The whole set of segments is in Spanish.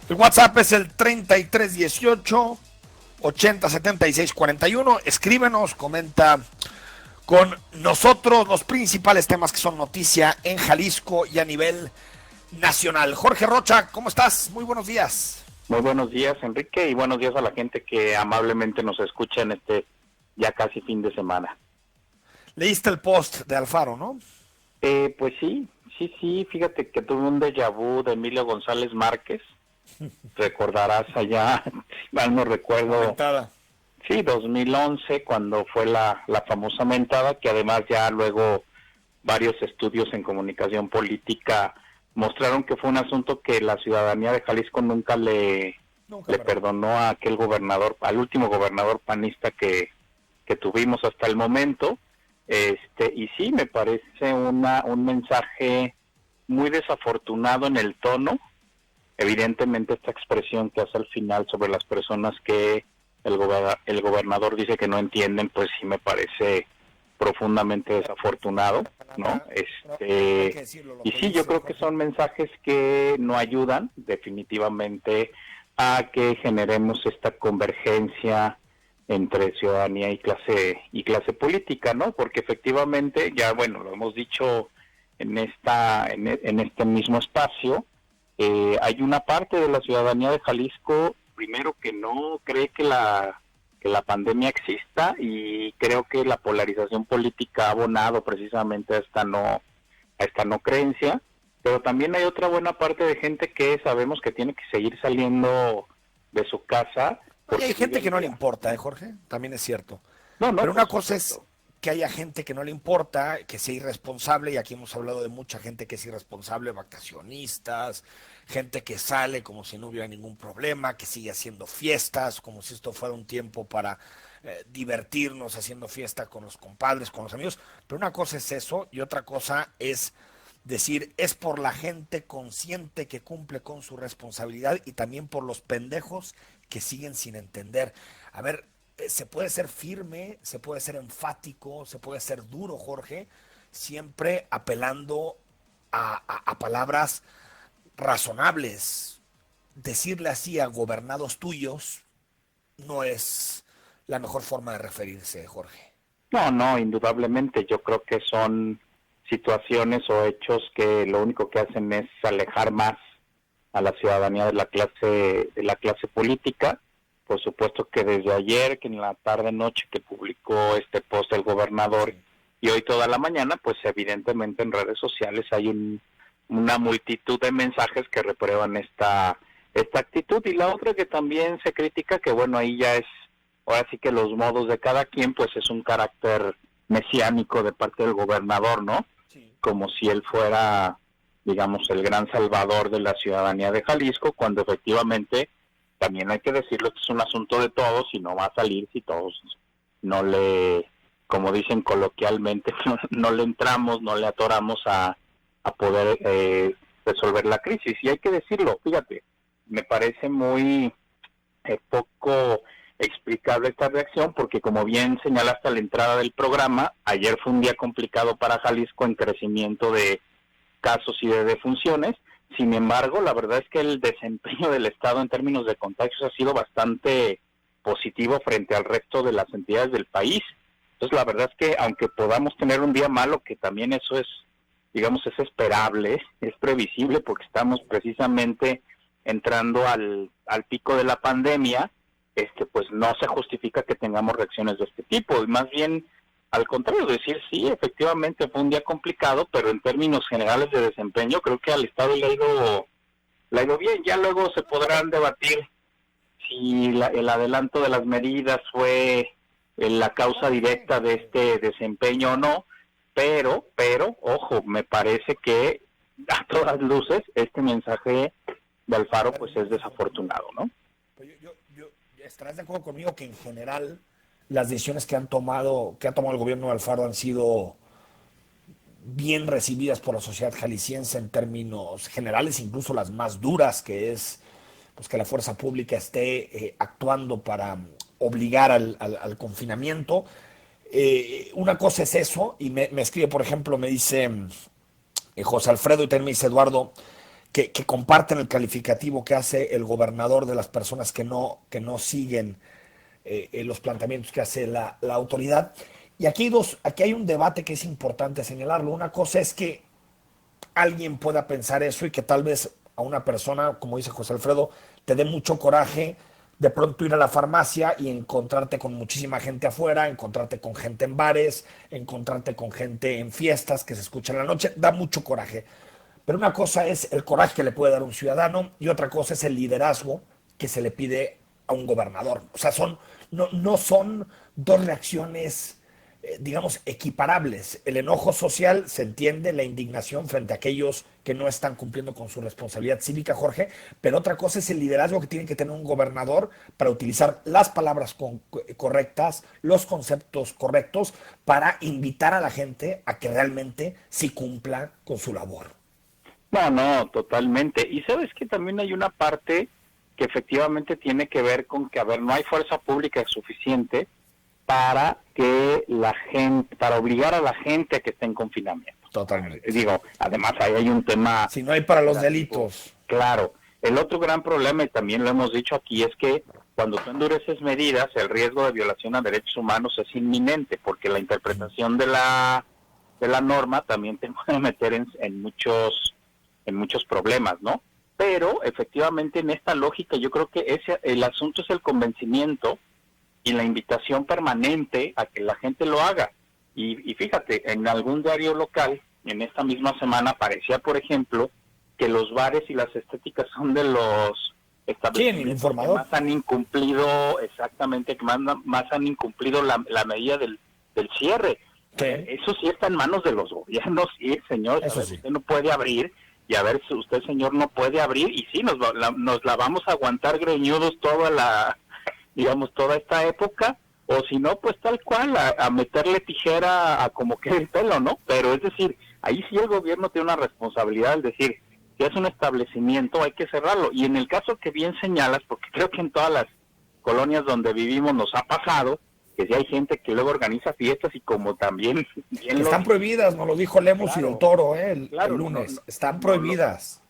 El WhatsApp es el 3318 807641. Escríbenos, comenta con nosotros los principales temas que son noticia en Jalisco y a nivel nacional. Jorge Rocha, ¿cómo estás? Muy buenos días. Muy buenos días, Enrique, y buenos días a la gente que amablemente nos escucha en este ya casi fin de semana. Leíste el post de Alfaro, ¿no? Pues sí, fíjate que tuve un déjà vu de Emilio González Márquez. Recordarás allá, si mal no recuerdo, Comentada. sí, 2011, cuando fue la famosa mentada, que además ya luego varios estudios en comunicación política mostraron que fue un asunto que la ciudadanía de Jalisco nunca le perdonó a aquel gobernador, al último gobernador panista que tuvimos hasta el momento. Y sí, me parece un mensaje muy desafortunado en el tono. Evidentemente esta expresión que hace al final sobre las personas que el gobernador dice que no entienden, pues sí me parece profundamente desafortunado, ¿no? Y sí, yo creo que son mensajes que no ayudan definitivamente a que generemos esta convergencia entre ciudadanía y clase política, ¿no? Porque efectivamente, ya bueno, lo hemos dicho en este mismo espacio, hay una parte de la ciudadanía de Jalisco, primero, que no cree que la pandemia exista, y creo que la polarización política ha abonado precisamente a esta no creencia. Pero también hay otra buena parte de gente que sabemos que tiene que seguir saliendo de su casa. Y hay gente que no le importa, Jorge, también es cierto. No, Pero una por cosa es que haya gente que no le importa, que sea irresponsable, y aquí hemos hablado de mucha gente que es irresponsable, vacacionistas, gente que sale como si no hubiera ningún problema, que sigue haciendo fiestas, como si esto fuera un tiempo para divertirnos haciendo fiesta con los compadres, con los amigos. Pero una cosa es eso y otra cosa es decir, es por la gente consciente que cumple con su responsabilidad y también por los pendejos que siguen sin entender. A ver, se puede ser firme, se puede ser enfático, se puede ser duro, Jorge, siempre apelando a palabras razonables. Decirle así a gobernados tuyos no es la mejor forma de referirse, Jorge. No, indudablemente. Yo creo que son situaciones o hechos que lo único que hacen es alejar más a la ciudadanía de la clase política. Por supuesto que desde ayer, que en la tarde-noche que publicó este post el gobernador, y hoy toda la mañana, pues evidentemente en redes sociales hay una multitud de mensajes que reprueban esta actitud. Y la otra que también se critica, que bueno, ahí ya es, ahora sí que los modos de cada quien, pues es un carácter mesiánico de parte del gobernador, ¿no? Sí. Como si él fuera, digamos, el gran salvador de la ciudadanía de Jalisco, cuando efectivamente, también hay que decirlo, que es un asunto de todos y no va a salir si todos no le, como dicen coloquialmente, no le entramos, no le atoramos a poder resolver la crisis. Y hay que decirlo, fíjate, me parece muy poco explicable esta reacción, porque como bien señalaste a la entrada del programa, ayer fue un día complicado para Jalisco en crecimiento de casos y de defunciones. Sin embargo, la verdad es que el desempeño del Estado en términos de contagios ha sido bastante positivo frente al resto de las entidades del país. Entonces, la verdad es que aunque podamos tener un día malo, que también eso es, digamos, es esperable, es previsible, porque estamos precisamente entrando al pico de la pandemia, pues no se justifica que tengamos reacciones de este tipo, y más bien al contrario, decir sí, efectivamente fue un día complicado, pero en términos generales de desempeño creo que al Estado le ha ido bien. Ya luego se podrán debatir si el adelanto de las medidas fue la causa directa de este desempeño o no, pero ojo, me parece que a todas luces este mensaje de Alfaro pues es desafortunado, ¿no? ¿Estarás de acuerdo conmigo que en general las decisiones que ha tomado el gobierno de Alfaro han sido bien recibidas por la sociedad jalisciense en términos generales, incluso las más duras, que es pues, que la fuerza pública esté actuando para obligar al confinamiento? Una cosa es eso, y me escribe, por ejemplo, me dice José Alfredo, y también me dice Eduardo, que comparten el calificativo que hace el gobernador de las personas que no siguen los planteamientos que hace la autoridad. Y aquí hay un debate que es importante señalarlo. Una cosa es que alguien pueda pensar eso y que tal vez a una persona, como dice José Alfredo, te dé mucho coraje de pronto ir a la farmacia y encontrarte con muchísima gente afuera, encontrarte con gente en bares, encontrarte con gente en fiestas que se escucha en la noche, da mucho coraje. Pero una cosa es el coraje que le puede dar un ciudadano y otra cosa es el liderazgo que se le pide a un gobernador. O sea, no son dos reacciones, digamos, equiparables. El enojo social se entiende, la indignación frente a aquellos que no están cumpliendo con su responsabilidad cívica, Jorge, pero otra cosa es el liderazgo que tiene que tener un gobernador para utilizar las palabras correctas, los conceptos correctos, para invitar a la gente a que realmente sí cumpla con su labor. No, no, totalmente. Y sabes que también hay una parte que efectivamente tiene que ver con que, a ver, no hay fuerza pública suficiente para que la gente, para obligar a la gente a que esté en confinamiento. Totalmente. Digo, además ahí hay un tema... Si no hay para los delitos. Claro. El otro gran problema, y también lo hemos dicho aquí, es que cuando tú endureces medidas, el riesgo de violación a derechos humanos es inminente, porque la interpretación de la norma también te puede meter en muchos problemas, ¿no? Pero efectivamente en esta lógica yo creo que el asunto es el convencimiento y la invitación permanente a que la gente lo haga. Y fíjate, en algún diario local, en esta misma semana aparecía, por ejemplo, que los bares y las estéticas son de los establecimientos que más han incumplido, exactamente, que más han incumplido la medida del cierre. Sí. Eso sí está en manos de los gobiernos, sí, señor. Eso sí. Usted no puede abrir, y a ver si usted, señor, no puede abrir, y sí, nos la vamos a aguantar greñudos toda esta época, o si no, pues tal cual, a meterle tijera a como quede el pelo, ¿no? Pero es decir, ahí sí el gobierno tiene una responsabilidad, es decir, si es un establecimiento hay que cerrarlo. Y en el caso que bien señalas, porque creo que en todas las colonias donde vivimos nos ha pasado, que si hay gente que luego organiza fiestas y como también... Bien están prohibidas, nos lo dijo Lemos, claro, y Del Toro el lunes, están prohibidas.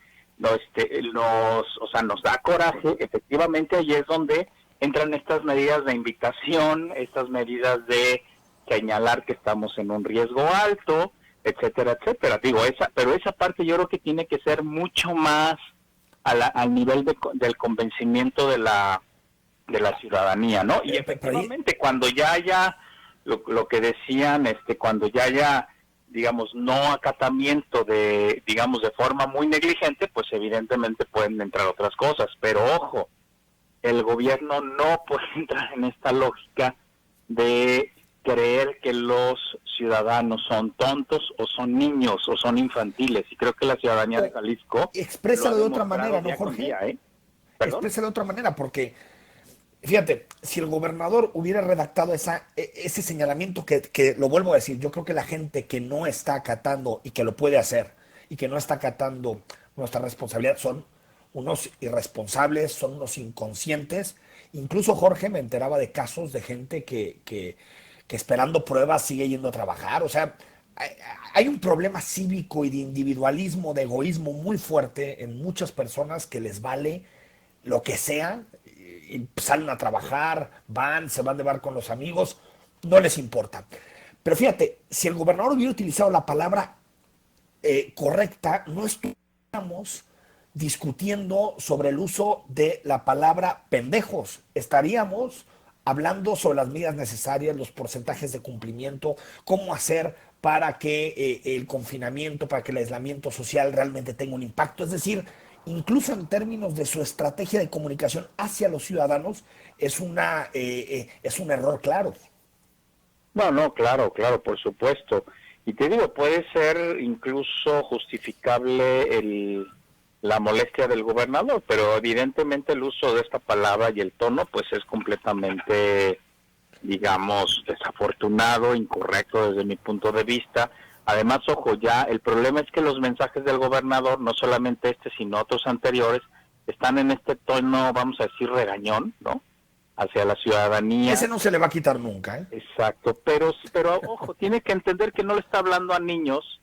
O sea, nos da coraje, efectivamente ahí es donde entran estas medidas de invitación, estas medidas de señalar que estamos en un riesgo alto, etcétera, etcétera. Digo, pero esa parte yo creo que tiene que ser mucho más al nivel del convencimiento de la ciudadanía, ¿no? Y efectivamente cuando ya haya lo que decían, cuando ya haya, digamos, no acatamiento de forma muy negligente, pues evidentemente pueden entrar otras cosas, pero ojo, el gobierno no puede entrar en esta lógica de creer que los ciudadanos son tontos o son niños o son infantiles, y creo que la ciudadanía de Jalisco expresa de otra manera, ¿no, Jorge? Día, expresa de otra manera, porque fíjate, si el gobernador hubiera redactado ese señalamiento que lo vuelvo a decir, yo creo que la gente que no está acatando y que lo puede hacer y que no está acatando nuestra responsabilidad son unos irresponsables, son unos inconscientes. Incluso, Jorge, me enteraba de casos de gente que esperando pruebas sigue yendo a trabajar. O sea, hay un problema cívico y de individualismo, de egoísmo muy fuerte en muchas personas que les vale lo que sea y salen a trabajar, se van de bar con los amigos, no les importa. Pero fíjate, si el gobernador hubiera utilizado la palabra correcta, no estuviéramos discutiendo sobre el uso de la palabra pendejos. Estaríamos hablando sobre las medidas necesarias, los porcentajes de cumplimiento, cómo hacer para que el confinamiento, para que el aislamiento social realmente tenga un impacto. Es decir, incluso en términos de su estrategia de comunicación hacia los ciudadanos, es un error claro. No, claro, por supuesto. Y te digo, puede ser incluso justificable la molestia del gobernador, pero evidentemente el uso de esta palabra y el tono pues es completamente, digamos, desafortunado, incorrecto desde mi punto de vista. Además, ojo, ya el problema es que los mensajes del gobernador, no solamente sino otros anteriores, están en este tono, vamos a decir, regañón, ¿no? Hacia la ciudadanía. Ese no se le va a quitar nunca, ¿eh? Exacto, pero ojo, tiene que entender que no le está hablando a niños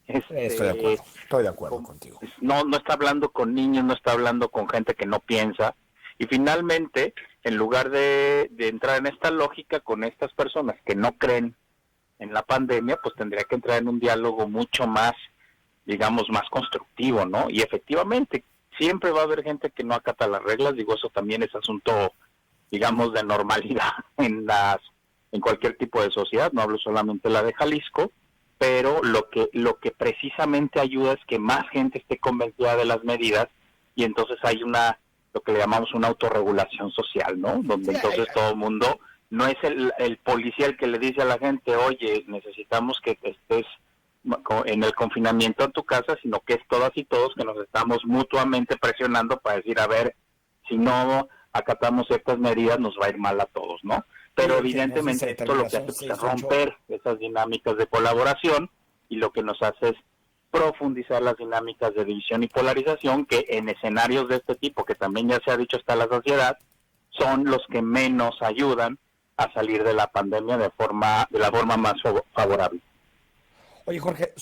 Estoy de acuerdo contigo. No está hablando con niños, no está hablando con gente que no piensa, y finalmente, en lugar de entrar en esta lógica con estas personas que no creen en la pandemia, pues tendría que entrar en un diálogo mucho más, digamos, más constructivo, ¿no? Y efectivamente, siempre va a haber gente que no acata las reglas, digo, eso también es asunto, digamos, de normalidad en cualquier tipo de sociedad, no hablo solamente de la de Jalisco, pero lo que precisamente ayuda es que más gente esté convencida de las medidas, y entonces hay lo que le llamamos una autorregulación social, ¿no? Donde entonces todo el mundo, no es el policía el que le dice a la gente, oye, necesitamos que estés en el confinamiento en tu casa, sino que es todas y todos que nos estamos mutuamente presionando para decir, a ver, si no acatamos ciertas medidas nos va a ir mal a todos, ¿no? Pero evidentemente esto lo que hace es romper esas dinámicas de colaboración, y lo que nos hace es profundizar las dinámicas de división y polarización, que en escenarios de este tipo, que también ya se ha dicho hasta la saciedad, son los que menos ayudan a salir de la pandemia de la forma más favorable. Oye, Jorge,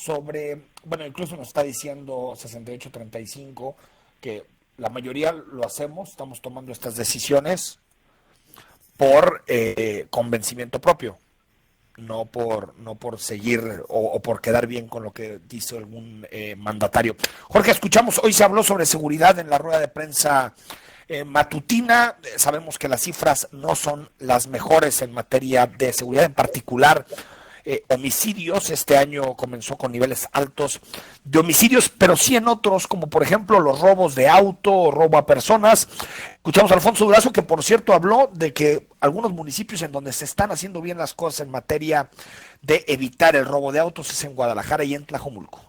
incluso nos está diciendo 6835 que la mayoría lo hacemos, estamos tomando estas decisiones por convencimiento propio, no por seguir o por quedar bien con lo que dice algún mandatario. Jorge, escuchamos, hoy se habló sobre seguridad en la rueda de prensa matutina. Sabemos que las cifras no son las mejores en materia de seguridad, en particular homicidios. Este año comenzó con niveles altos de homicidios, pero sí en otros, como por ejemplo los robos de auto o robo a personas. Escuchamos a Alfonso Durazo, que por cierto habló de que algunos municipios en donde se están haciendo bien las cosas en materia de evitar el robo de autos es en Guadalajara y en Tlajomulco.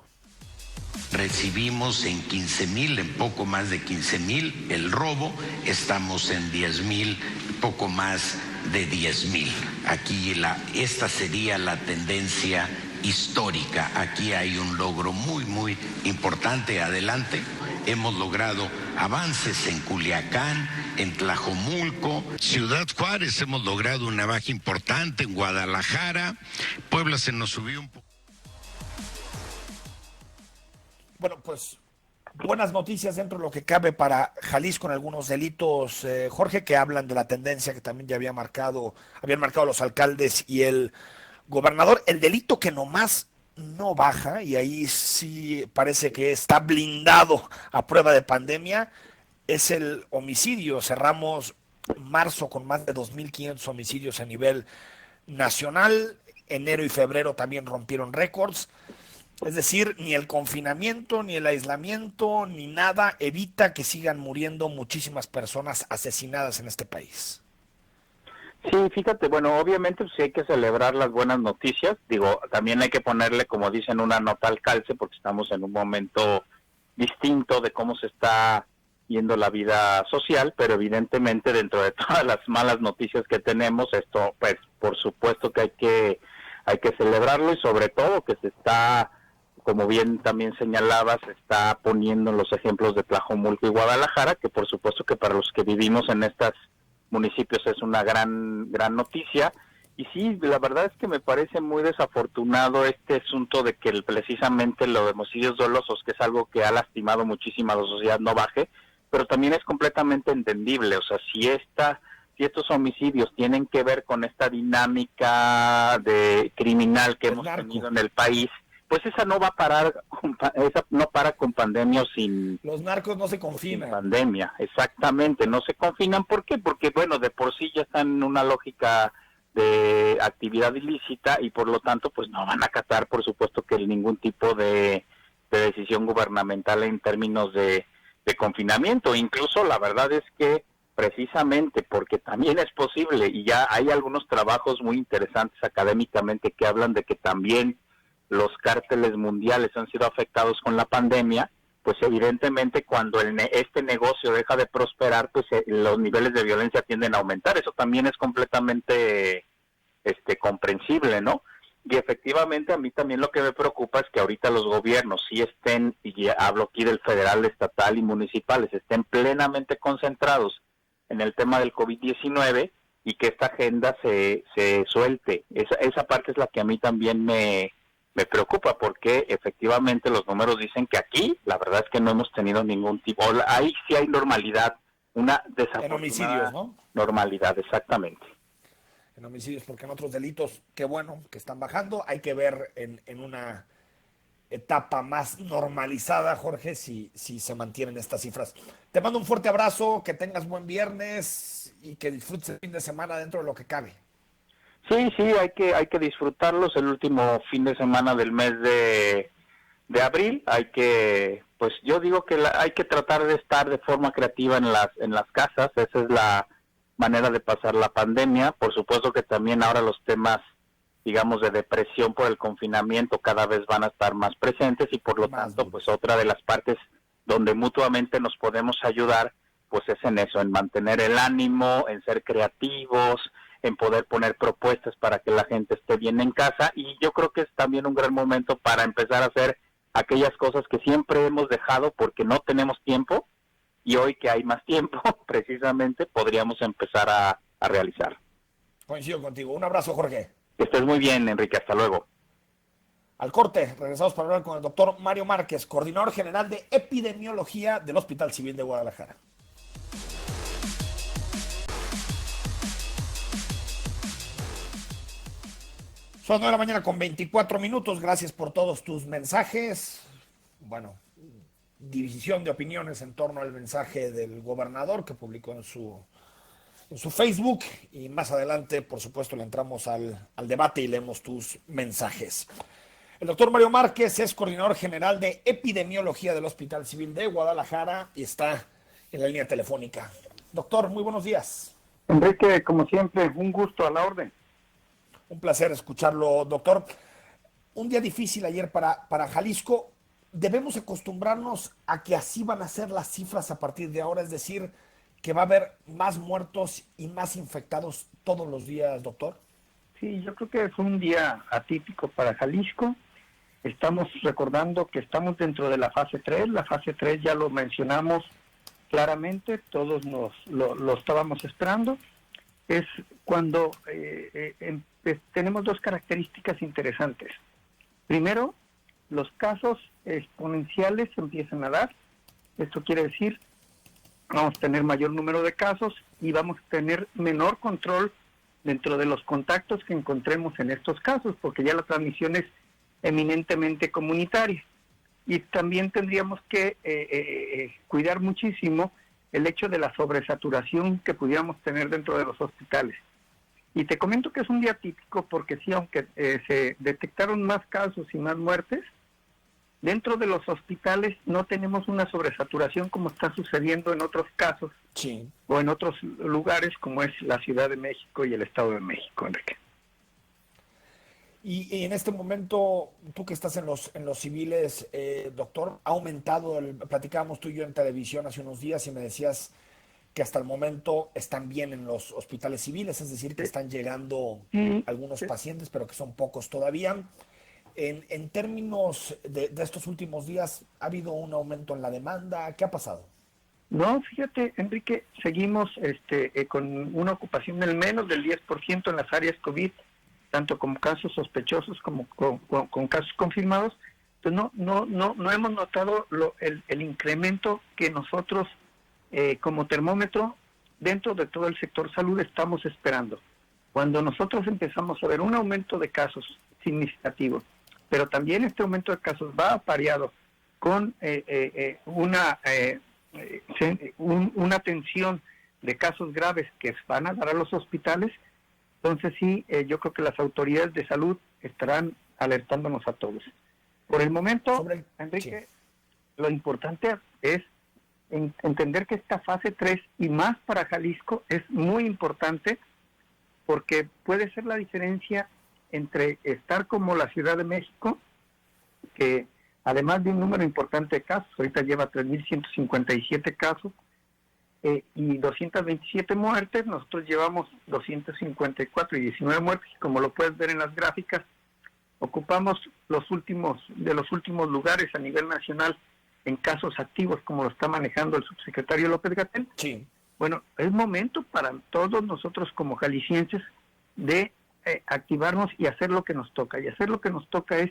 Recibimos en 15,000, en poco más de 15,000 el robo, estamos en 10,000, poco más de 10,000. Aquí esta sería la tendencia histórica. Aquí hay un logro muy, muy importante. Adelante. Hemos logrado avances en Culiacán, en Tlajomulco, Ciudad Juárez, hemos logrado una baja importante, en Guadalajara, Puebla se nos subió un poco. Bueno, pues buenas noticias dentro de lo que cabe para Jalisco en algunos delitos, Jorge, que hablan de la tendencia que también ya habían marcado los alcaldes y el gobernador. El delito que nomás no baja, y ahí sí parece que está blindado a prueba de pandemia, es el homicidio. Cerramos marzo con más de 2.500 homicidios a nivel nacional. Enero y febrero también rompieron récords. Es decir, ni el confinamiento, ni el aislamiento, ni nada evita que sigan muriendo muchísimas personas asesinadas en este país. Sí, fíjate, bueno, obviamente sí hay que celebrar las buenas noticias. Digo, también hay que ponerle, como dicen, una nota al calce, porque estamos en un momento distinto de cómo se está yendo la vida social, pero evidentemente dentro de todas las malas noticias que tenemos, esto, pues, por supuesto que hay que celebrarlo, y sobre todo que se está, como bien también señalabas, se está poniendo los ejemplos de Tlajomulco y Guadalajara, que por supuesto que para los que vivimos en estos municipios es una gran noticia. Y sí, la verdad es que me parece muy desafortunado este asunto de que precisamente los homicidios dolosos, que es algo que ha lastimado muchísimo a la sociedad, no baje, pero también es completamente entendible. O sea, si estos homicidios tienen que ver con esta dinámica de criminal que hemos tenido en el país, pues esa no va a parar, esa no para con pandemia o sin... Los narcos no se confinan. Sin pandemia, exactamente, no se confinan. ¿Por qué? Porque, bueno, de por sí ya están en una lógica de actividad ilícita, y por lo tanto, pues no van a acatar, por supuesto, que ningún tipo de decisión gubernamental en términos de confinamiento. Incluso la verdad es que precisamente porque también es posible, y ya hay algunos trabajos muy interesantes académicamente que hablan de que también los cárteles mundiales han sido afectados con la pandemia, pues evidentemente cuando este negocio deja de prosperar, pues los niveles de violencia tienden a aumentar. Eso también es completamente comprensible, ¿no? Y efectivamente a mí también lo que me preocupa es que ahorita los gobiernos sí estén, y hablo aquí del federal, estatal y municipales, estén plenamente concentrados en el tema del COVID-19, y que esta agenda se suelte. Esa parte es la que a mí también me me preocupa porque efectivamente los números dicen que aquí la verdad es que no hemos tenido ningún tipo, ahí sí hay normalidad, una En homicidios, desafortunada ¿no? normalidad, exactamente. En homicidios, porque en otros delitos, qué bueno que están bajando. Hay que ver en una etapa más normalizada, Jorge, si se mantienen estas cifras. Te mando un fuerte abrazo, que tengas buen viernes y que disfrutes el fin de semana dentro de lo que cabe. Sí, sí, hay que disfrutarlos el último fin de semana del mes de abril. Hay que, pues yo digo que hay que tratar de estar de forma creativa en las casas. Esa es la manera de pasar la pandemia. Por supuesto que también ahora los temas, digamos, de depresión por el confinamiento cada vez van a estar más presentes y por lo Más tanto, duros. pues otra de las partes donde mutuamente nos podemos ayudar, pues es en eso, en mantener el ánimo, en ser creativos, en poder poner propuestas para que la gente esté bien en casa, y yo creo que es también un gran momento para empezar a hacer aquellas cosas que siempre hemos dejado porque no tenemos tiempo, y hoy que hay más tiempo, precisamente, podríamos empezar a realizar. Coincido contigo. Un abrazo, Jorge. Que estés muy bien, Enrique, hasta luego. Al corte, regresamos para hablar con el doctor Mario Márquez, coordinador general de epidemiología del Hospital Civil de Guadalajara. Son 9 de la mañana con 24 minutos. Gracias por todos tus mensajes. Bueno, división de opiniones en torno al mensaje del gobernador que publicó en su Facebook. Y más adelante, por supuesto, le entramos al debate y leemos tus mensajes. El doctor Mario Márquez es coordinador general de epidemiología del Hospital Civil de Guadalajara y está en la línea telefónica. Doctor, muy buenos días. Enrique, como siempre, un gusto, a la orden. Un placer escucharlo, doctor. Un día difícil ayer para Jalisco. Debemos acostumbrarnos a que así van a ser las cifras a partir de ahora, es decir, que va a haber más muertos y más infectados todos los días, doctor. Sí, yo creo que fue un día atípico para Jalisco. Estamos recordando que estamos dentro de la fase 3. La fase 3 ya lo mencionamos claramente, todos lo estábamos esperando. Es cuando tenemos dos características interesantes. Primero, los casos exponenciales se empiezan a dar. Esto quiere decir, vamos a tener mayor número de casos y vamos a tener menor control dentro de los contactos que encontremos en estos casos, porque ya la transmisión es eminentemente comunitaria. Y también tendríamos que cuidar muchísimo el hecho de la sobresaturación que pudiéramos tener dentro de los hospitales. Y te comento que es un día típico porque sí, aunque se detectaron más casos y más muertes, dentro de los hospitales no tenemos una sobresaturación como está sucediendo en otros casos, sí, o en otros lugares como es la Ciudad de México y el Estado de México, Enrique. Y en este momento, tú que estás en los civiles, doctor, ha aumentado, platicábamos tú y yo en televisión hace unos días y me decías que hasta el momento están bien en los hospitales civiles, es decir, que están llegando algunos pacientes, pero que son pocos todavía. En términos de estos últimos días, ¿ha habido un aumento en la demanda? ¿Qué ha pasado? No, fíjate, Enrique, seguimos con una ocupación del menos del 10% en las áreas COVID, tanto como casos sospechosos como con casos confirmados. Entonces no hemos notado el incremento que nosotros como termómetro dentro de todo el sector salud estamos esperando. Cuando nosotros empezamos a ver un aumento de casos significativo, pero también este aumento de casos va apareado con una atención de casos graves que van a dar a los hospitales, entonces sí, yo creo que las autoridades de salud estarán alertándonos a todos. Por el momento, Enrique, sí, lo importante es entender que esta fase 3 y más para Jalisco es muy importante porque puede ser la diferencia entre estar como la Ciudad de México, que además de un número importante de casos, ahorita lleva 3.157 casos y 227 muertes, nosotros llevamos 254 y 19 muertes, y como lo puedes ver en las gráficas, ocupamos los últimos lugares a nivel nacional en casos activos, como lo está manejando el subsecretario López-Gatell. Sí. Bueno, es momento para todos nosotros como jaliscienses de activarnos y hacer lo que nos toca. Y hacer lo que nos toca es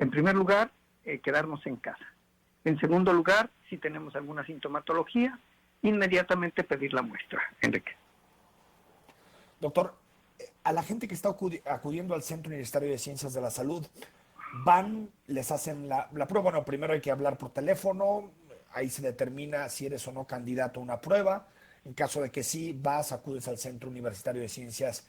en primer lugar, quedarnos en casa. En segundo lugar, si tenemos alguna sintomatología, inmediatamente pedir la muestra, Enrique. Doctor, a la gente que está acudiendo al Centro Universitario de Ciencias de la Salud, van, les hacen la prueba. Bueno, primero hay que hablar por teléfono, ahí se determina si eres o no candidato a una prueba. En caso de que sí, acudes al Centro Universitario de Ciencias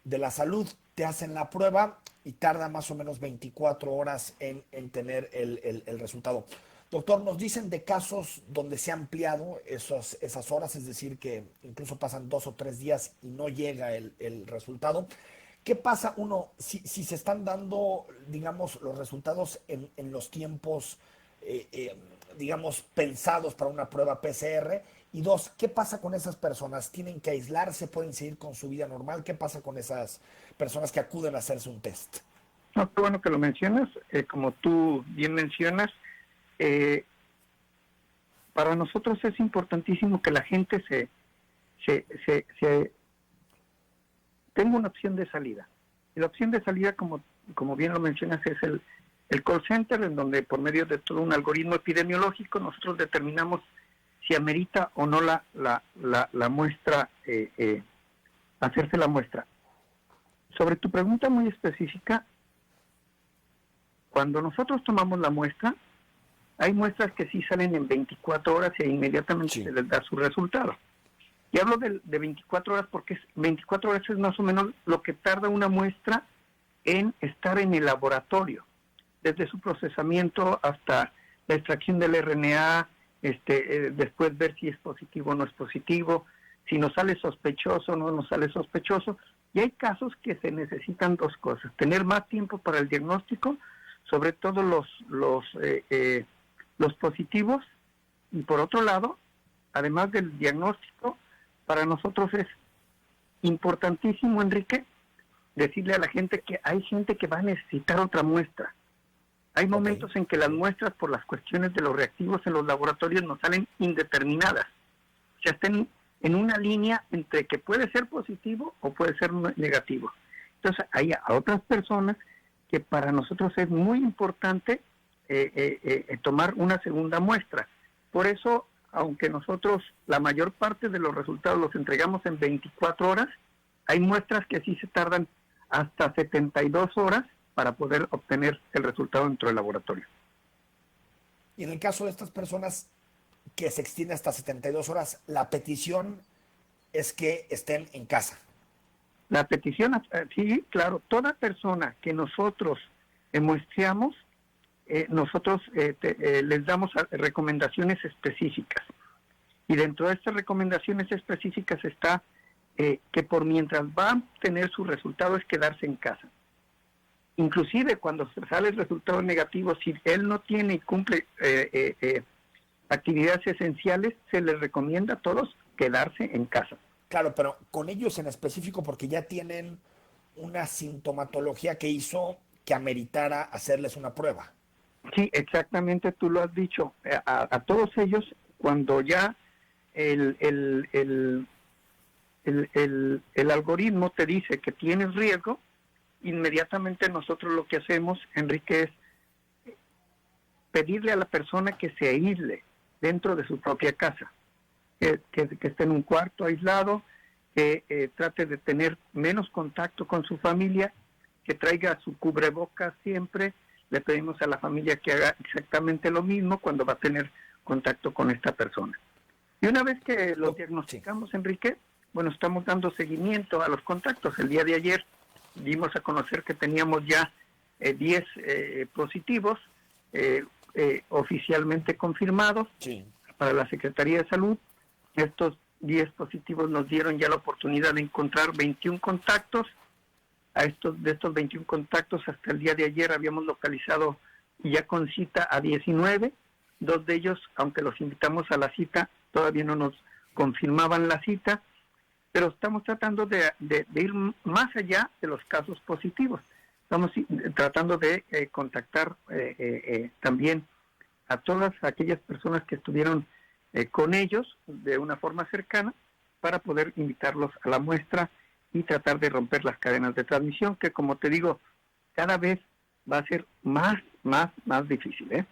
de la Salud, te hacen la prueba y tarda más o menos 24 horas en tener el resultado. Doctor, nos dicen de casos donde se ha ampliado esas horas, es decir, que incluso pasan 2 o 3 días y no llega el resultado. ¿Qué pasa, si se están dando, digamos, los resultados en los tiempos, digamos, pensados para una prueba PCR? Y 2, ¿qué pasa con esas personas? ¿Tienen que aislarse? ¿Pueden seguir con su vida normal? ¿Qué pasa con esas personas que acuden a hacerse un test? No, qué bueno que lo mencionas. Como tú bien mencionas, para nosotros es importantísimo que la gente tenga una opción de salida. Y la opción de salida, como bien lo mencionas, es el call center, en donde por medio de todo un algoritmo epidemiológico nosotros determinamos si amerita o no la muestra, hacerse la muestra. Sobre tu pregunta muy específica, cuando nosotros tomamos la muestra, hay muestras que sí salen en 24 horas e inmediatamente se les da su resultado. Y hablo de 24 horas porque 24 horas es más o menos lo que tarda una muestra en estar en el laboratorio, desde su procesamiento hasta la extracción del RNA, después ver si es positivo o no es positivo, si nos sale sospechoso o no nos sale sospechoso. Y hay casos que se necesitan 2 cosas: tener más tiempo para el diagnóstico, sobre todo los positivos, y por otro lado, además del diagnóstico, para nosotros es importantísimo, Enrique, decirle a la gente que hay gente que va a necesitar otra muestra. Hay momentos en que las muestras, por las cuestiones de los reactivos en los laboratorios, nos salen indeterminadas. O sea, están en una línea entre que puede ser positivo o puede ser negativo. Entonces, hay a otras personas que para nosotros es muy importante tomar una segunda muestra. Por eso, aunque nosotros la mayor parte de los resultados los entregamos en 24 horas, hay muestras que sí se tardan hasta 72 horas para poder obtener el resultado dentro del laboratorio. Y en el caso de estas personas que se extiende hasta 72 horas, la petición es que estén en casa. La petición, sí, claro, toda persona que nosotros muestreamos, nosotros les damos recomendaciones específicas. Y dentro de estas recomendaciones específicas está que por mientras va a tener su resultado es quedarse en casa. Inclusive cuando sale el resultado negativo, si él no tiene y cumple actividades esenciales, se les recomienda a todos quedarse en casa. Claro, pero con ellos en específico, porque ya tienen una sintomatología que hizo que ameritara hacerles una prueba. Sí, exactamente, tú lo has dicho. A todos ellos, cuando ya el algoritmo te dice que tienes riesgo, inmediatamente nosotros lo que hacemos, Enrique, es pedirle a la persona que se aísle dentro de su propia casa, que esté en un cuarto aislado, que trate de tener menos contacto con su familia, que traiga su cubrebocas siempre. Le pedimos a la familia que haga exactamente lo mismo cuando va a tener contacto con esta persona. Y una vez que lo diagnosticamos, Enrique, bueno, estamos dando seguimiento a los contactos. El día de ayer dimos a conocer que teníamos ya 10 positivos oficialmente confirmados para la Secretaría de Salud. Estos 10 positivos nos dieron ya la oportunidad de encontrar 21 contactos. De estos 21 contactos, hasta el día de ayer habíamos localizado ya con cita a 19. 2 de ellos, aunque los invitamos a la cita, todavía no nos confirmaban la cita, pero estamos tratando de ir más allá de los casos positivos. Estamos tratando de contactar también a todas aquellas personas que estuvieron con ellos de una forma cercana para poder invitarlos a la muestra y tratar de romper las cadenas de transmisión, que, como te digo, cada vez va a ser más más difícil, ¿eh?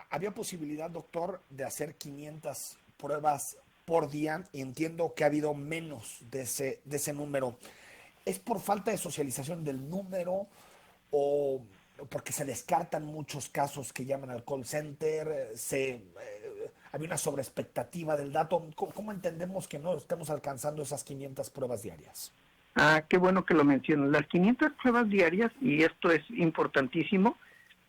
¿Había posibilidad, doctor, de hacer 500 pruebas por día? Y entiendo que ha habido menos de ese número. ¿Es por falta de socialización del número o porque se descartan muchos casos que llaman al call center? ¿Había una sobreexpectativa del dato? ¿Cómo entendemos que no estemos alcanzando esas 500 pruebas diarias? Ah, qué bueno que lo mencionas. Las 500 pruebas diarias, y esto es importantísimo,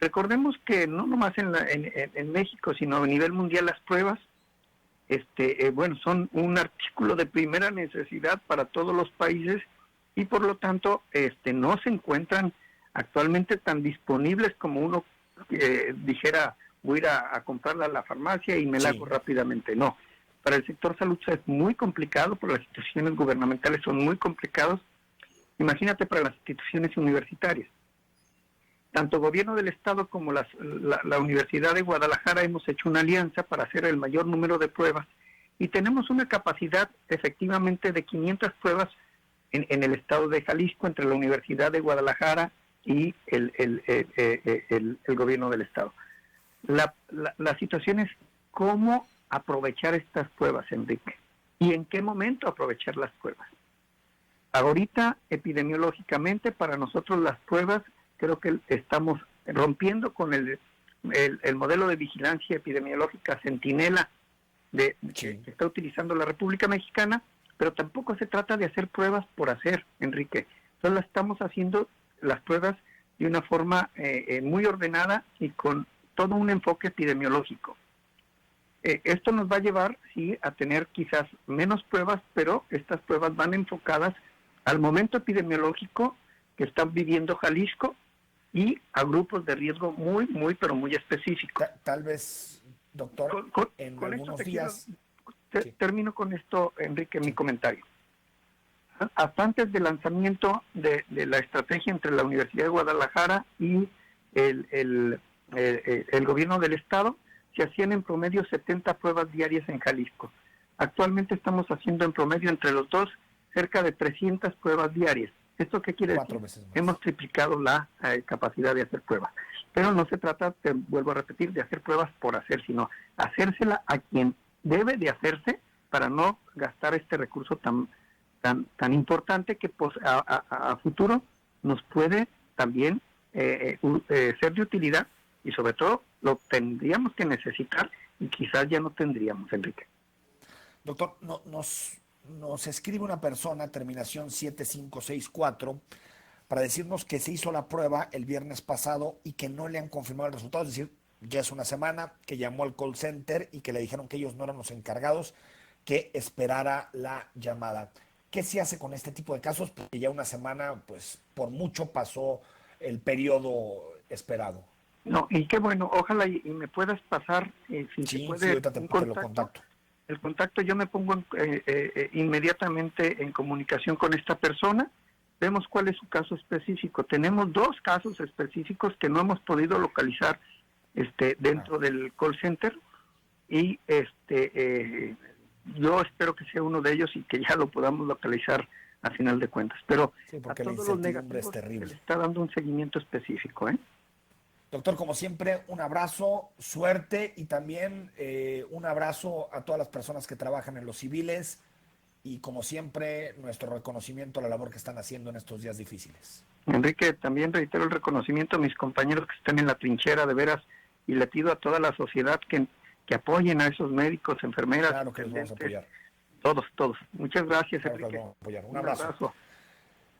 recordemos que no nomás en México, sino a nivel mundial las pruebas, bueno, son un artículo de primera necesidad para todos los países y por lo tanto no se encuentran actualmente tan disponibles como uno dijera, voy a ir a comprarla a la farmacia y me la hago rápidamente. No, para el sector salud es muy complicado, porque las instituciones gubernamentales son muy complicados. Imagínate para las instituciones universitarias. Tanto gobierno del estado como la Universidad de Guadalajara hemos hecho una alianza para hacer el mayor número de pruebas y tenemos una capacidad efectivamente de 500 pruebas en el estado de Jalisco entre la Universidad de Guadalajara y el gobierno del estado. La situación es cómo aprovechar estas pruebas, Enrique, y en qué momento aprovechar las pruebas. Ahorita, epidemiológicamente, para nosotros las pruebas, creo que estamos rompiendo con el modelo de vigilancia epidemiológica Centinela que está utilizando la República Mexicana, pero tampoco se trata de hacer pruebas por hacer, Enrique. Solo estamos haciendo las pruebas de una forma muy ordenada y con todo un enfoque epidemiológico. Esto nos va a llevar, sí, a tener quizás menos pruebas, pero estas pruebas van enfocadas al momento epidemiológico que están viviendo Jalisco y a grupos de riesgo pero muy específicos. Tal vez, doctor, en algunos días... Termino con esto, Enrique, mi comentario. Hasta antes del lanzamiento de la estrategia entre la Universidad de Guadalajara y el gobierno del estado, se hacían en promedio 70 pruebas diarias en Jalisco. Actualmente estamos haciendo en promedio entre los dos cerca de 300 pruebas diarias. ¿Esto qué quiere decir? Hemos triplicado la capacidad de hacer pruebas. Pero no se trata, te vuelvo a repetir, de hacer pruebas por hacer, sino hacérsela a quien debe de hacerse para no gastar este recurso tan importante que pues, a futuro nos puede también ser de utilidad y sobre todo lo tendríamos que necesitar y quizás ya no tendríamos, Enrique. Doctor, nos escribe una persona, terminación 7564, para decirnos que se hizo la prueba el viernes pasado y que no le han confirmado el resultado, es decir, ya es una semana que llamó al call center y que le dijeron que ellos no eran los encargados, que esperara la llamada. ¿Qué se hace con este tipo de casos? Porque ya una semana, pues, por mucho pasó el periodo esperado. No, y qué bueno, ojalá y me puedas pasar, si se puede, ahorita te lo contacto. El contacto, yo me pongo inmediatamente en comunicación con esta persona, vemos cuál es su caso específico. Tenemos 2 casos específicos que no hemos podido localizar dentro del call center y yo espero que sea uno de ellos y que ya lo podamos localizar a final de cuentas. Pero porque a todos la los incertidumbre negativos es terrible. se le está dando un seguimiento específico, ¿eh? Doctor, como siempre, un abrazo, suerte y también un abrazo a todas las personas que trabajan en los civiles y como siempre, nuestro reconocimiento a la labor que están haciendo en estos días difíciles. Enrique, también reitero el reconocimiento a mis compañeros que están en la trinchera, de veras, y le pido a toda la sociedad que apoyen a esos médicos, enfermeras. Claro que los vamos a apoyar. Todos. Muchas gracias, claro Enrique. Que los vamos a apoyar. Un abrazo.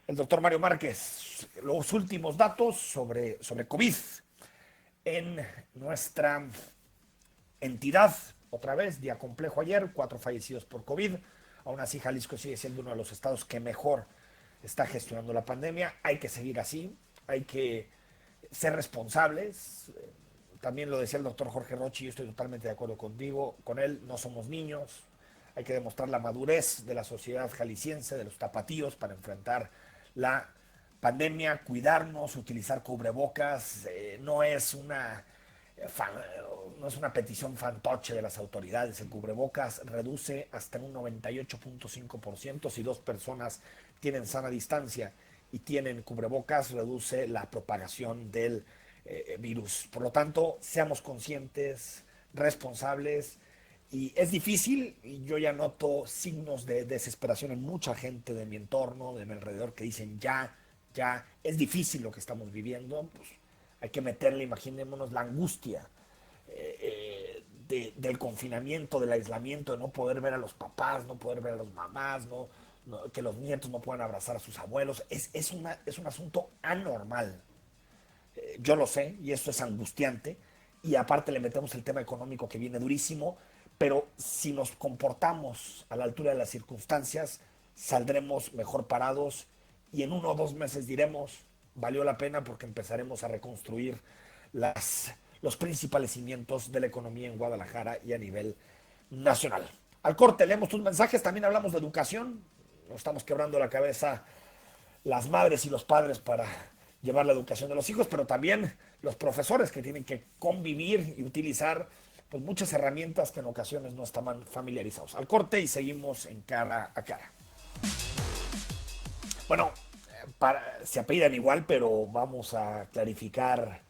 El doctor Mario Márquez, los últimos datos sobre COVID en nuestra entidad. Otra vez, día complejo ayer, 4 fallecidos por COVID. Aún así, Jalisco sigue siendo uno de los estados que mejor está gestionando la pandemia. Hay que seguir así, hay que ser responsables. También lo decía el doctor Jorge Rochi, yo estoy totalmente de acuerdo contigo, con él, no somos niños. Hay que demostrar la madurez de la sociedad jalisciense, de los tapatíos, para enfrentar la pandemia, cuidarnos, utilizar cubrebocas. No es una petición fantoche de las autoridades. El cubrebocas reduce hasta en un 98.5%. Si 2 personas tienen sana distancia y tienen cubrebocas, reduce la propagación del virus. Por lo tanto, seamos conscientes, responsables. Y es difícil, y yo ya noto signos de desesperación en mucha gente de mi entorno, de mi alrededor, que dicen ya, es difícil lo que estamos viviendo, pues hay que meterle, imaginémonos la angustia del confinamiento, del aislamiento, de no poder ver a los papás, no poder ver a las mamás, que los nietos no puedan abrazar a sus abuelos. Es un asunto anormal. Yo lo sé, y eso es angustiante, y aparte le metemos el tema económico que viene durísimo, pero si nos comportamos a la altura de las circunstancias, saldremos mejor parados y en 1 o 2 meses diremos, valió la pena porque empezaremos a reconstruir los principales cimientos de la economía en Guadalajara y a nivel nacional. Al corte, leemos tus mensajes, también hablamos de educación, nos estamos quebrando la cabeza las madres y los padres para llevar la educación de los hijos, pero también los profesores que tienen que convivir y utilizar pues muchas herramientas que en ocasiones no estaban familiarizados. Al corte y seguimos en Cara a Cara. Bueno, se apellidan igual, pero vamos a clarificar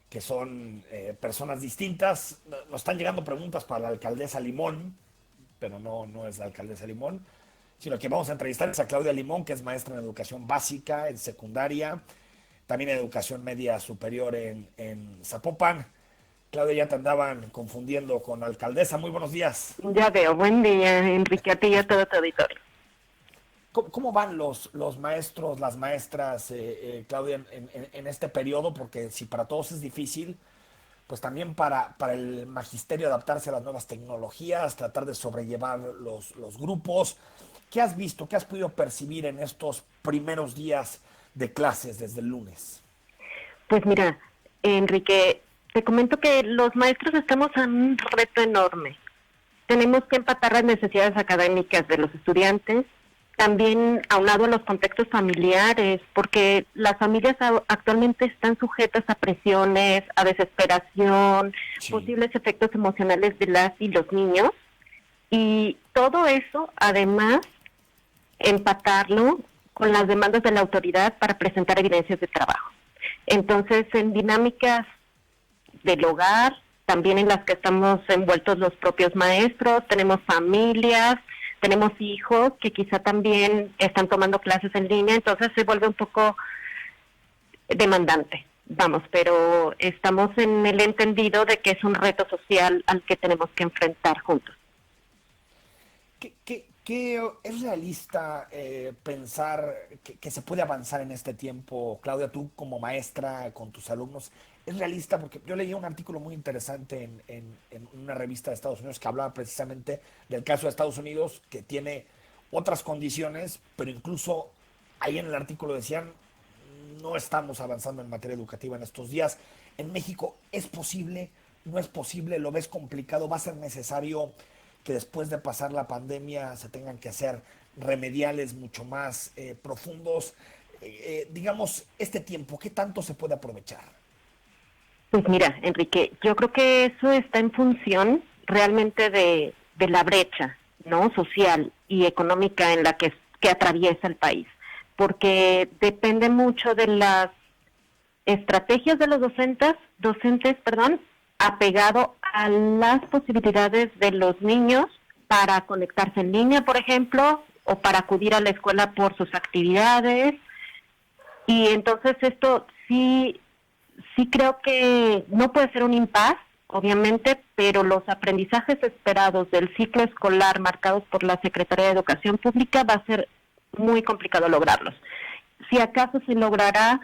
que son personas distintas. Nos están llegando preguntas para la alcaldesa Limón, pero no es la alcaldesa Limón, sino que vamos a entrevistar a Claudia Limón, que es maestra en educación básica, en secundaria, también en educación media superior en Zapopan. Claudia, ya te andaban confundiendo con la alcaldesa. Muy buenos días. Ya veo. Buen día, Enrique, a ti y a todo tu auditorio. ¿Cómo van los maestros, las maestras, Claudia, en este periodo? Porque si para todos es difícil, pues también para el magisterio adaptarse a las nuevas tecnologías, tratar de sobrellevar los grupos. ¿Qué has visto, qué has podido percibir en estos primeros días de clases desde el lunes? Pues mira, Enrique, te comento que los maestros estamos en un reto enorme. Tenemos que empatar las necesidades académicas de los estudiantes, también aunado a los contextos familiares, porque las familias actualmente están sujetas a presiones, a desesperación, sí, posibles efectos emocionales de las y los niños, y todo eso, además, empatarlo con las demandas de la autoridad para presentar evidencias de trabajo. Entonces, en dinámicas del hogar, también en las que estamos envueltos los propios maestros, tenemos familias, tenemos hijos que quizá también están tomando clases en línea, entonces se vuelve un poco demandante, pero estamos en el entendido de que es un reto social al que tenemos que enfrentar juntos. ¿Qué es realista pensar que se puede avanzar en este tiempo? Claudia, tú como maestra con tus alumnos, ¿es realista? Porque yo leí un artículo muy interesante en una revista de Estados Unidos que hablaba precisamente del caso de Estados Unidos, que tiene otras condiciones, pero incluso ahí en el artículo decían, no estamos avanzando en materia educativa en estos días. En México, ¿es posible? ¿No es posible? ¿Lo ves complicado? ¿Va a ser necesario que después de pasar la pandemia se tengan que hacer remediales mucho más profundos? Digamos, este tiempo, ¿qué tanto se puede aprovechar? Pues mira, Enrique, yo creo que eso está en función realmente de la brecha, ¿no?, social y económica en la que atraviesa el país, porque depende mucho de las estrategias de los docentes, apegado a las posibilidades de los niños para conectarse en línea, por ejemplo, o para acudir a la escuela por sus actividades. Y entonces esto sí creo que no puede ser un impasse, obviamente, pero los aprendizajes esperados del ciclo escolar marcados por la Secretaría de Educación Pública va a ser muy complicado lograrlos. Si acaso se logrará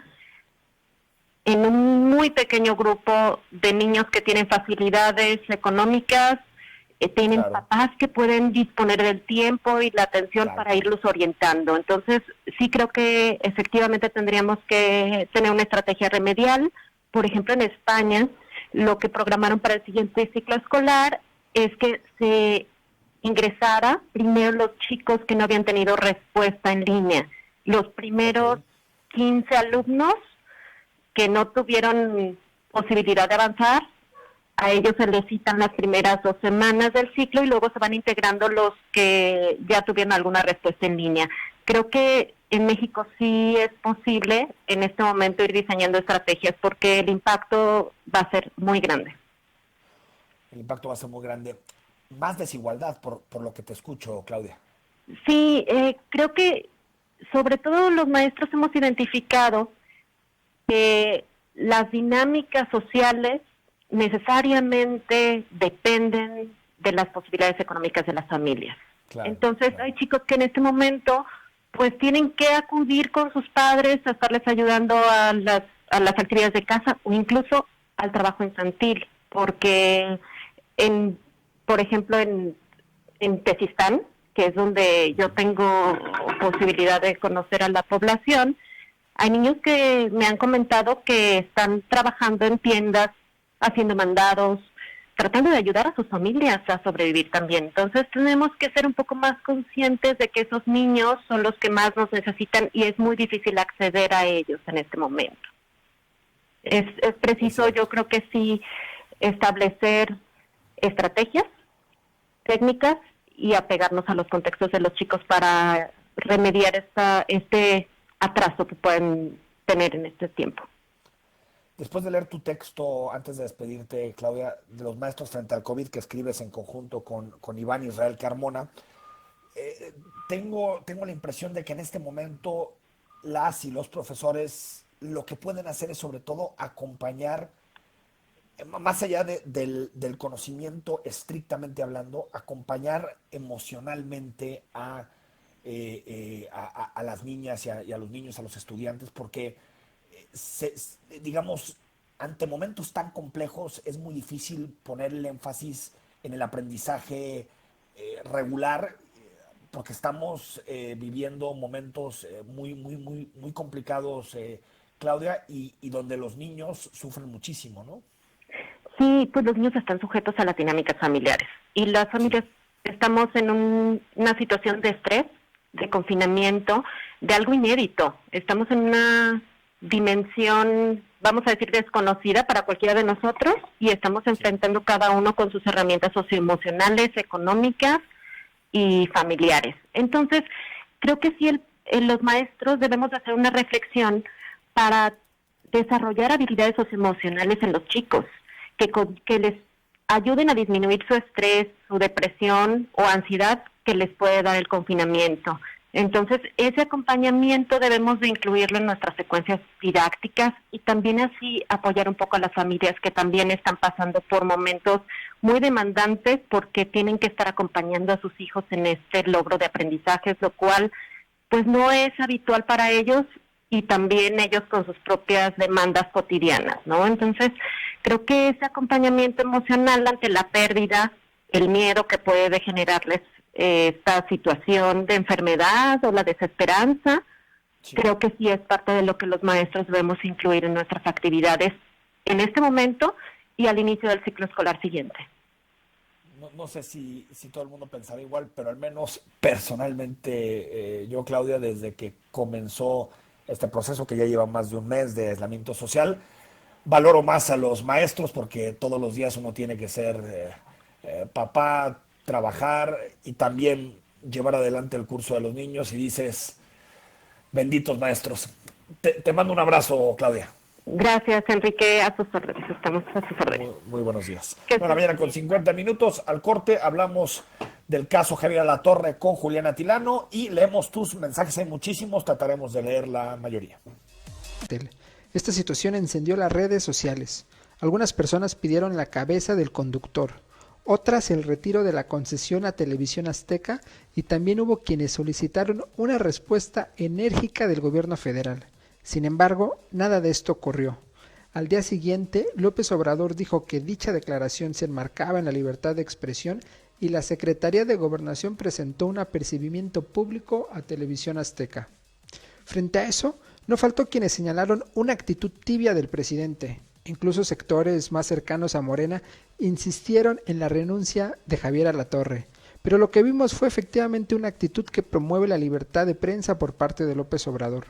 en un muy pequeño grupo de niños que tienen facilidades económicas, tienen claro, papás que pueden disponer del tiempo y la atención claro, para irlos orientando. Entonces, sí creo que efectivamente tendríamos que tener una estrategia remedial. Por ejemplo, en España, lo que programaron para el siguiente ciclo escolar es que se ingresara primero los chicos que no habían tenido respuesta en línea. Los primeros 15 alumnos que no tuvieron posibilidad de avanzar, a ellos se les citan las primeras 2 semanas del ciclo y luego se van integrando los que ya tuvieron alguna respuesta en línea. Creo que en México sí es posible en este momento ir diseñando estrategias porque el impacto va a ser muy grande. El impacto va a ser muy grande. Más desigualdad, por lo que te escucho, Claudia. Sí, creo que sobre todo los maestros hemos identificado que las dinámicas sociales necesariamente dependen de las posibilidades económicas de las familias. Claro, entonces claro. Hay chicos que en este momento pues tienen que acudir con sus padres a estarles ayudando a las actividades de casa o incluso al trabajo infantil, porque por ejemplo en Tezistán, que es donde yo tengo posibilidad de conocer a la población, hay niños que me han comentado que están trabajando en tiendas, haciendo mandados, tratando de ayudar a sus familias a sobrevivir también. Entonces tenemos que ser un poco más conscientes de que esos niños son los que más nos necesitan y es muy difícil acceder a ellos en este momento. Es preciso, yo creo que sí, establecer estrategias, técnicas y apegarnos a los contextos de los chicos para remediar este atraso que pueden tener en este tiempo. Después de leer tu texto, antes de despedirte, Claudia, de los maestros frente al COVID que escribes en conjunto con Iván Israel Carmona, tengo la impresión de que en este momento las y los profesores lo que pueden hacer es sobre todo acompañar, más allá del conocimiento estrictamente hablando, acompañar emocionalmente a las niñas y a los niños, a los estudiantes, porque digamos, ante momentos tan complejos es muy difícil poner el énfasis en el aprendizaje regular, porque estamos viviendo momentos muy complicados, Claudia, y donde los niños sufren muchísimo, ¿no? Sí, pues los niños están sujetos a las dinámicas familiares y las familias estamos en una situación de estrés, de confinamiento, de algo inédito. Estamos en una dimensión, vamos a decir, desconocida para cualquiera de nosotros y estamos enfrentando cada uno con sus herramientas socioemocionales, económicas y familiares. Entonces, creo que sí los maestros debemos hacer una reflexión para desarrollar habilidades socioemocionales en los chicos, que les ayuden a disminuir su estrés, su depresión o ansiedad que les puede dar el confinamiento. Entonces, ese acompañamiento debemos de incluirlo en nuestras secuencias didácticas y también así apoyar un poco a las familias que también están pasando por momentos muy demandantes porque tienen que estar acompañando a sus hijos en este logro de aprendizajes, lo cual pues no es habitual para ellos y también ellos con sus propias demandas cotidianas, ¿no? Entonces, creo que ese acompañamiento emocional ante la pérdida, el miedo que puede generarles esta situación de enfermedad o la desesperanza, sí. Creo que sí es parte de lo que los maestros debemos incluir en nuestras actividades en este momento y al inicio del ciclo escolar siguiente. No sé si todo el mundo pensará igual, pero al menos personalmente yo, Claudia, desde que comenzó este proceso que ya lleva más de un mes de aislamiento social, valoro más a los maestros porque todos los días uno tiene que ser papá, trabajar y también llevar adelante el curso de los niños y dices, benditos maestros. Te mando un abrazo, Claudia. Gracias, Enrique, a sus órdenes, estamos a sus órdenes. Muy buenos días. Bueno, mañana con 50 minutos al corte hablamos del caso Javier Alatorre con Juliana Tilano y leemos tus mensajes, hay muchísimos, trataremos de leer la mayoría. Esta situación encendió las redes sociales. Algunas personas pidieron la cabeza del conductor, otras el retiro de la concesión a Televisión Azteca y también hubo quienes solicitaron una respuesta enérgica del gobierno federal. Sin embargo, nada de esto ocurrió. Al día siguiente, López Obrador dijo que dicha declaración se enmarcaba en la libertad de expresión y la Secretaría de Gobernación presentó un apercibimiento público a Televisión Azteca. Frente a eso, no faltó quienes señalaron una actitud tibia del presidente. Incluso sectores más cercanos a Morena insistieron en la renuncia de Javier Alatorre. Pero lo que vimos fue efectivamente una actitud que promueve la libertad de prensa por parte de López Obrador.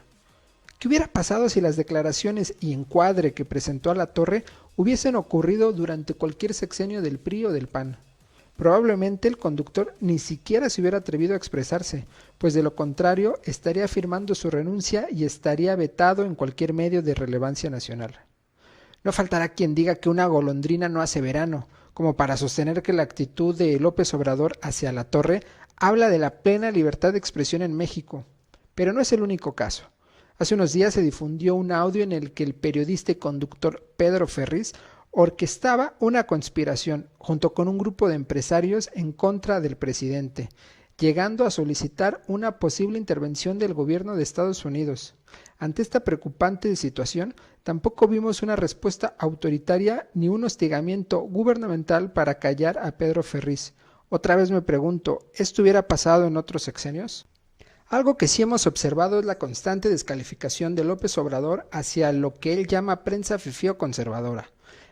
¿Qué hubiera pasado si las declaraciones y encuadre que presentó Alatorre hubiesen ocurrido durante cualquier sexenio del PRI o del PAN? Probablemente el conductor ni siquiera se hubiera atrevido a expresarse, pues de lo contrario estaría firmando su renuncia y estaría vetado en cualquier medio de relevancia nacional. No faltará quien diga que una golondrina no hace verano, como para sostener que la actitud de López Obrador hacia la torre habla de la plena libertad de expresión en México. Pero no es el único caso. Hace unos días se difundió un audio en el que el periodista y conductor Pedro Ferriz orquestaba una conspiración junto con un grupo de empresarios en contra del presidente, llegando a solicitar una posible intervención del gobierno de Estados Unidos. Ante esta preocupante situación, tampoco vimos una respuesta autoritaria ni un hostigamiento gubernamental para callar a Pedro Ferriz. Otra vez me pregunto, ¿esto hubiera pasado en otros sexenios? Algo que sí hemos observado es la constante descalificación de López Obrador hacia lo que él llama prensa fifí o conservadora,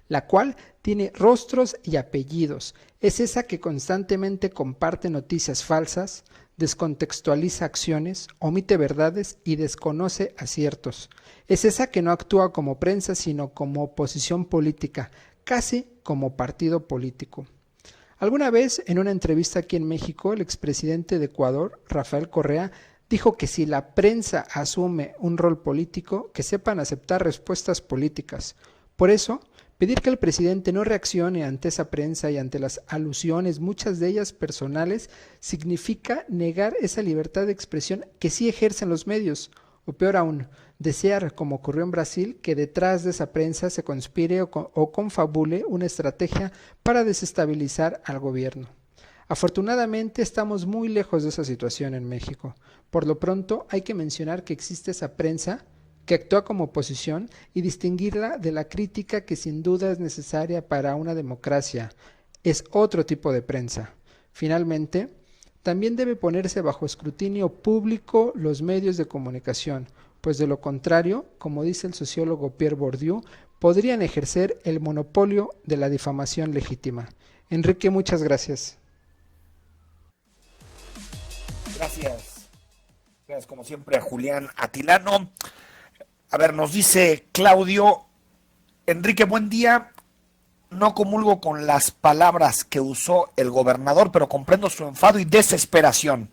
la cual tiene rostros y apellidos. Es esa que constantemente comparte noticias falsas, descontextualiza acciones, omite verdades y desconoce aciertos. Es esa que no actúa como prensa sino como oposición política, casi como partido político. Alguna vez, en una entrevista aquí en México, el expresidente de Ecuador, Rafael Correa, dijo que si la prensa asume un rol político, que sepan aceptar respuestas políticas. Por eso, pedir que el presidente no reaccione ante esa prensa y ante las alusiones, muchas de ellas personales, significa negar esa libertad de expresión que sí ejercen los medios, o peor aún, desear, como ocurrió en Brasil, que detrás de esa prensa se conspire o confabule una estrategia para desestabilizar al gobierno. Afortunadamente estamos muy lejos de esa situación en México. Por lo pronto hay que mencionar que existe esa prensa que actúa como oposición y distinguirla de la crítica que sin duda es necesaria para una democracia. Es otro tipo de prensa. Finalmente, también debe ponerse bajo escrutinio público los medios de comunicación, pues de lo contrario, como dice el sociólogo Pierre Bourdieu, podrían ejercer el monopolio de la difamación legítima. Enrique, muchas gracias. Gracias. Gracias como siempre a Julián Atilano. A ver, nos dice Claudio, Enrique, buen día. No comulgo con las palabras que usó el gobernador, pero comprendo su enfado y desesperación.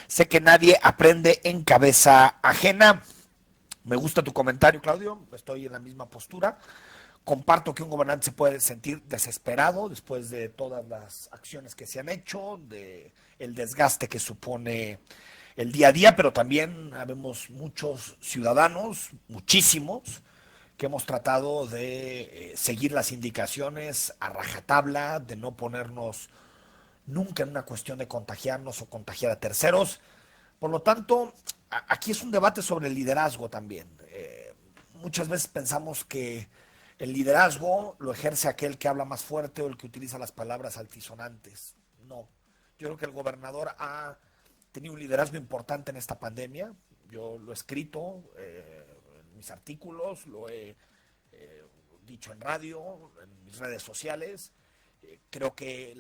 Sé que nadie aprende en cabeza ajena. Me gusta tu comentario, Claudio. Estoy en la misma postura. Comparto que un gobernante se puede sentir desesperado después de todas las acciones que se han hecho, de el desgaste que supone el día a día, pero también habemos muchos ciudadanos, muchísimos, que hemos tratado de seguir las indicaciones a rajatabla, de no ponernos nunca en una cuestión de contagiarnos o contagiar a terceros. Por lo tanto, aquí es un debate sobre el liderazgo también. Muchas veces pensamos que el liderazgo lo ejerce aquel que habla más fuerte o el que utiliza las palabras altisonantes. No, yo creo que el gobernador ha tenido un liderazgo importante en esta pandemia. Yo lo he escrito en mis artículos, lo he dicho en radio, en mis redes sociales. Creo que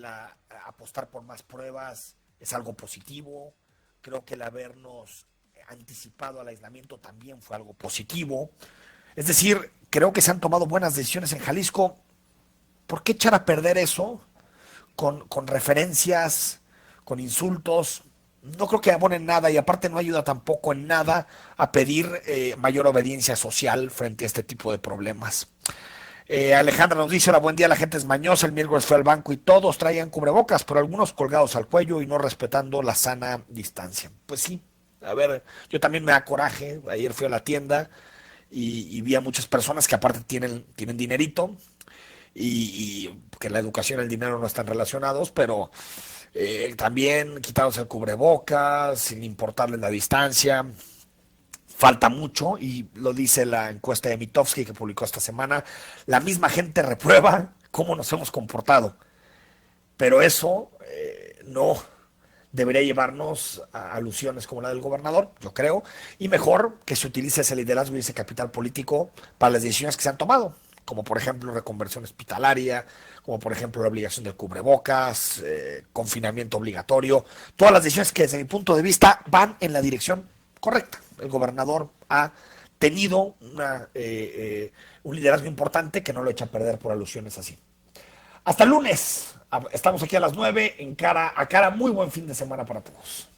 apostar por más pruebas es algo positivo. Creo que el habernos anticipado al aislamiento también fue algo positivo. Es decir, creo que se han tomado buenas decisiones en Jalisco. ¿Por qué echar a perder eso con referencias, con insultos? No creo que abonen nada y aparte no ayuda tampoco en nada a pedir mayor obediencia social frente a este tipo de problemas. Alejandra nos dice, hola, buen día, la gente es mañosa, el miércoles fue al banco y todos traían cubrebocas, pero algunos colgados al cuello y no respetando la sana distancia. Pues sí, a ver, yo también me da coraje, ayer fui a la tienda y vi a muchas personas que aparte tienen dinerito y que la educación y el dinero no están relacionados, pero también quitados el cubrebocas, sin importarles la distancia. Falta mucho y lo dice la encuesta de Mitofsky que publicó esta semana. La misma gente reprueba cómo nos hemos comportado, pero eso no debería llevarnos a alusiones como la del gobernador, yo creo, y mejor que se utilice ese liderazgo y ese capital político para las decisiones que se han tomado, como por ejemplo reconversión hospitalaria, como por ejemplo la obligación del cubrebocas, confinamiento obligatorio, todas las decisiones que desde mi punto de vista van en la dirección correcta. El gobernador ha tenido un liderazgo importante que no lo echa a perder por alusiones así. Hasta el lunes. Estamos aquí a las 9 en cara a cara. Muy buen fin de semana para todos.